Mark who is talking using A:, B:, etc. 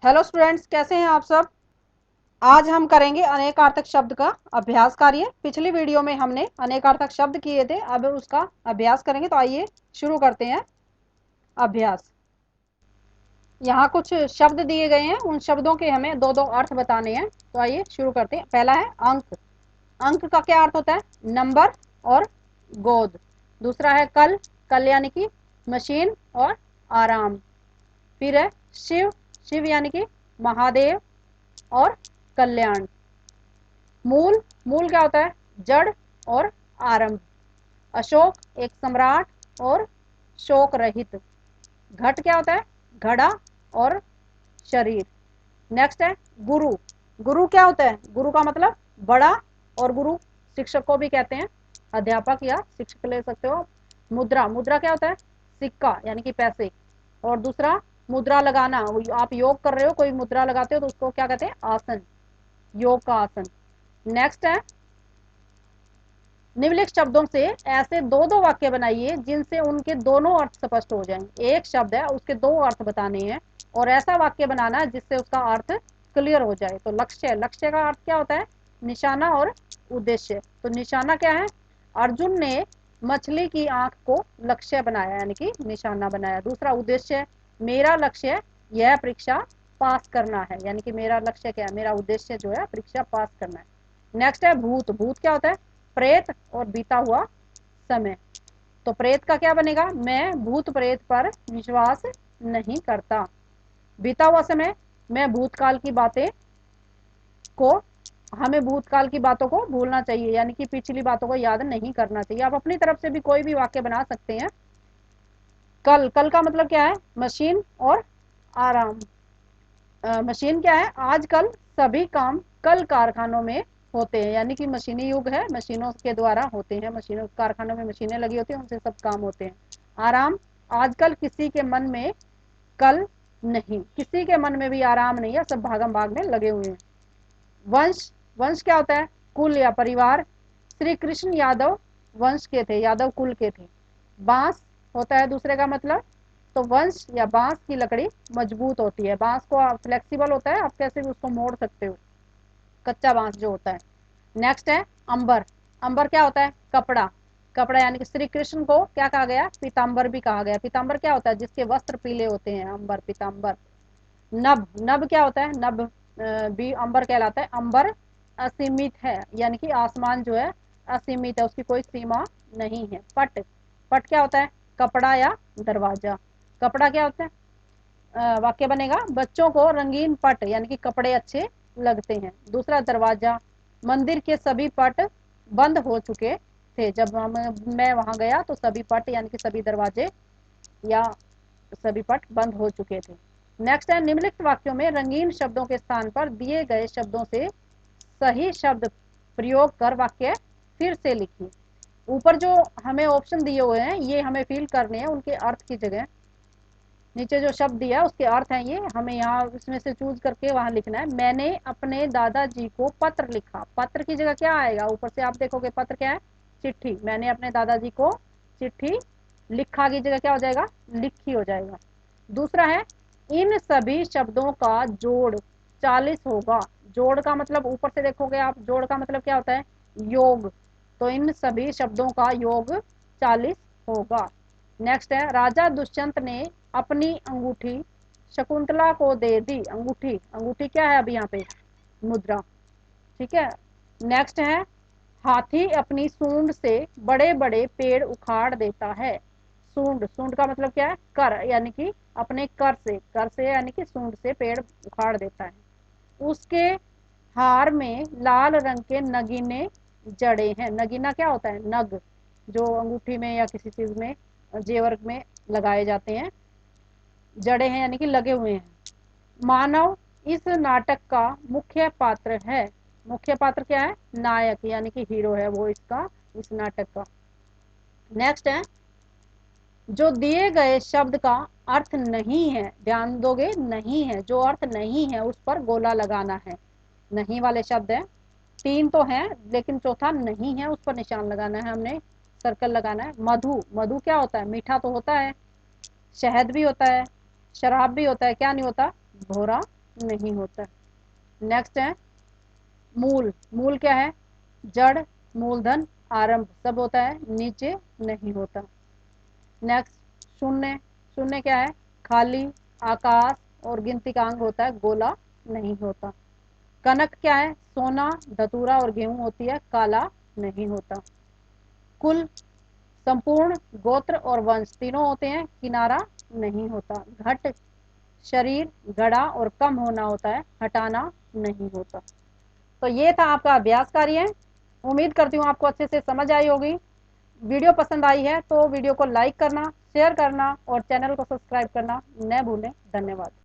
A: Hello students, कैसे हैं आप सब। आज हम करेंगे अनेकार्थक शब्द का अभ्यास कार्य। पिछली वीडियो में हमने अनेकार्थक शब्द किए थे, अब उसका अभ्यास करेंगे। तो आइए शुरू करते हैं अभ्यास। यहाँ कुछ शब्द दिए गए हैं, उन शब्दों के हमें दो दो अर्थ बताने हैं। तो आइए शुरू करते हैं। पहला है अंक। अंक का क्या अर्थ होता है? नंबर और गोद। दूसरा है कल। कल यानी कि मशीन और आराम। फिर है शिव। शिव यानी कि महादेव और कल्याण। मूल। मूल क्या होता है? जड़ और आरंभ। अशोक एक सम्राट और शोक रहित। घट क्या होता है? घड़ा और शरीर। नेक्स्ट है गुरु। गुरु क्या होता है? गुरु का मतलब बड़ा, और गुरु शिक्षक को भी कहते हैं, अध्यापक या शिक्षक ले सकते हो। मुद्रा। मुद्रा क्या होता है? सिक्का यानी कि पैसे। और दूसरा मुद्रा लगाना, आप योग कर रहे हो, कोई मुद्रा लगाते हो तो उसको क्या कहते हैं? आसन। योग का आसन। नेक्स्ट है निम्नलिखित शब्दों से ऐसे दो दो वाक्य बनाइए जिनसे उनके दोनों अर्थ स्पष्ट हो जाएं। एक शब्द है, उसके दो अर्थ बताने हैं, और ऐसा वाक्य बनाना जिससे उसका अर्थ क्लियर हो जाए। तो लक्ष्य। लक्ष्य का अर्थ क्या होता है? निशाना और उद्देश्य। तो निशाना क्या है? अर्जुन ने मछली की आंख को लक्ष्य बनाया, यानी कि निशाना बनाया। दूसरा उद्देश्य, मेरा लक्ष्य यह परीक्षा पास करना है, यानी कि मेरा लक्ष्य क्या है? मेरा उद्देश्य जो है परीक्षा पास करना है। नेक्स्ट है भूत। भूत क्या होता है? प्रेत और बीता हुआ समय। तो प्रेत का क्या बनेगा? मैं भूत प्रेत पर विश्वास नहीं करता। बीता हुआ समय, मैं भूतकाल की बातें को हमें भूतकाल की बातों को भूलना चाहिए, यानी कि पिछली बातों को याद नहीं करना चाहिए। आप अपनी तरफ से भी कोई भी वाक्य बना सकते हैं। कल। कल का मतलब क्या है? मशीन और आराम। मशीन क्या है? आजकल सभी काम कल कारखानों में होते हैं, यानी कि मशीनी युग है, मशीनों के द्वारा होते हैं। मशीनों कारखानों में मशीनें लगी होती हैं, उनसे सब काम होते हैं। आराम। आजकल किसी के मन में कल नहीं, किसी के मन में भी आराम नहीं है, सब भागम भाग में लगे हुए हैं। वंश। वंश क्या होता है? कुल या परिवार। श्री कृष्ण यादव वंश के थे, यादव कुल के थे। बांस होता है दूसरे का मतलब। तो वंश या बांस की लकड़ी मजबूत होती है। बांस को फ्लेक्सिबल होता है, आप कैसे भी उसको मोड़ सकते हो, कच्चा बांस जो होता है। नेक्स्ट है अंबर। अंबर क्या होता है? कपड़ा। कपड़ा यानी कि श्री कृष्ण को क्या कहा गया? पीताम्बर भी कहा गया। पीताम्बर क्या होता है? जिसके वस्त्र पीले होते हैं, अंबर, पीताम्बर। नभ। नभ क्या होता है? नभ भी अंबर कहलाता है। अंबर असीमित है, यानी कि आसमान जो है असीमित है, उसकी कोई सीमा नहीं है। पट। पट क्या होता है? कपड़ा या दरवाजा। कपड़ा क्या होता है? वाक्य बनेगा बच्चों को रंगीन पट यानी कि कपड़े अच्छे लगते हैं। दूसरा दरवाजा। मंदिर के सभी पट बंद हो चुके थे। जब मैं वहां गया तो सभी पट यानी कि सभी दरवाजे या सभी पट बंद हो चुके थे। नेक्स्ट है निम्नलिखित वाक्यों में रंगीन शब्दों के स्थान पर दिए गए शब्दों से सही शब्द प्रयोग कर वाक्य फिर से लिखिए। ऊपर जो हमें ऑप्शन दिए हुए हैं ये हमें फिल करने हैं, उनके अर्थ की जगह नीचे जो शब्द दिया है उसके अर्थ हैं ये, हमें यहाँ इसमें से चूज करके वहां लिखना है। मैंने अपने दादाजी को पत्र लिखा। पत्र की जगह क्या आएगा? ऊपर से आप देखोगे पत्र क्या है? चिट्ठी। मैंने अपने दादाजी को चिट्ठी लिखा की जगह क्या हो जाएगा? लिखी हो जाएगा। दूसरा है इन सभी शब्दों का जोड़ 40 होगा। जोड़ का मतलब ऊपर से देखोगे आप, जोड़ का मतलब क्या होता है? योग। तो इन सभी शब्दों का योग 40 होगा। नेक्स्ट है राजा दुष्यंत ने अपनी अंगूठी शकुंतला को दे दी। अंगूठी। अंगूठी क्या है अभी यहाँ पे? मुद्रा। ठीक है। नेक्स्ट है हाथी अपनी सूंड से बड़े बड़े पेड़ उखाड़ देता है। सूंड। सूंड का मतलब क्या है? कर, यानी कि अपने कर से, कर से यानी कि सूंड से पेड़ उखाड़ देता है। उसके हार में लाल रंग के नगीने जड़े हैं। नगीना क्या होता है? नग, जो अंगूठी में या किसी चीज में जेवर में लगाए जाते हैं। जड़े हैं यानी कि लगे हुए हैं। मानव इस नाटक का मुख्य पात्र है। मुख्य पात्र क्या है? नायक, यानी कि हीरो है वो इसका, इस नाटक का। नेक्स्ट है जो दिए गए शब्द का अर्थ नहीं है, ध्यान दोगे, नहीं है, जो अर्थ नहीं है उस पर गोला लगाना है। नहीं वाले शब्द है, तीन तो हैं लेकिन चौथा नहीं है, उस पर निशान लगाना है हमने, सर्कल लगाना है। मधु। मधु क्या होता है? मीठा तो होता है, शहद भी होता है, शराब भी होता है, क्या नहीं होता? भोरा नहीं होता। नेक्स्ट है मूल। मूल क्या है? जड़, मूलधन, आरंभ सब होता है, नीचे नहीं होता। नेक्स्ट शून्य। शून्य क्या है? खाली, आकाश और गिनती का अंग होता है, गोला नहीं होता। कनक क्या है? सोना, धतूरा और गेहूं होती है, काला नहीं होता। कुल, संपूर्ण, गोत्र और वंश तीनों होते हैं, किनारा नहीं होता। घट, शरीर, घड़ा और कम होना होता है, हटाना नहीं होता। तो ये था आपका अभ्यास कार्य। उम्मीद करती हूँ आपको अच्छे से समझ आई होगी। वीडियो पसंद आई है तो वीडियो को लाइक करना, शेयर करना और चैनल को सब्सक्राइब करना न भूलें। धन्यवाद।